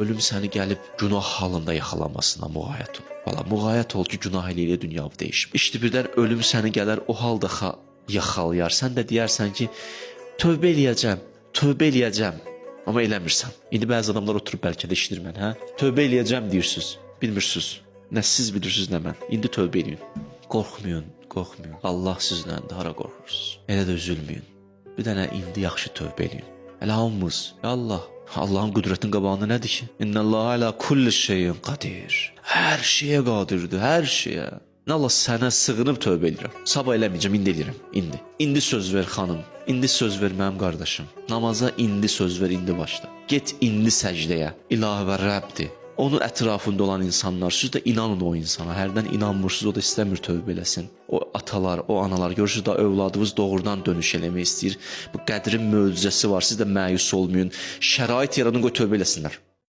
ölüm səni gəlib günah halında yaxalamasına müğayət ol. Valla müğayət ol ki, günah ilə dünya dəyişib. İşte birdən ölüm səni gələr o halda yaxalayar. Sən də deyərsən ki, tövbə eləyəcəm. Amma eləmirsən. İndi bəzi adamlar oturub bəlkə də işidir mən, hə? Tövbə eləyəcəm deyirsiniz, bilmirsiniz. Nə siz bilirsiniz, nə mən. İndi tövbə eləyin. Qorxmayın. Allah sizləndir, hara qorxursunuz. Elə də üzülməyin. Bir dənə indi yaxşı tövbə eləyin. Elə hamımız, ya Allah, Allahın qüdrətin qabağında nədir ki? İnnəllaha alə kulli şeyin qadir. Hər şeyə qadirdir, hər şeyə. Nə Allah sənə sığınıb tövbə edirəm. Sabah eləməyəcəm, indi eləyirəm, indi. İndi söz ver xanım, indi söz ver mənim qardaşım. Namaza indi söz ver, indi başla. Get indi səcdəyə, İlahi və Rəbdir. Onun ətrafında olan insanlar, siz də inanın o insana. Hərdən inanmırsınız, o da istəmir tövbə eləsin. O atalar, o analar, görürsünüz da övladınız doğrudan dönüş eləmək istəyir. Bu qədrin möcüzəsi var, siz də məyus olmayın. Şərait yaradın, qoy tövbə eləsinlər.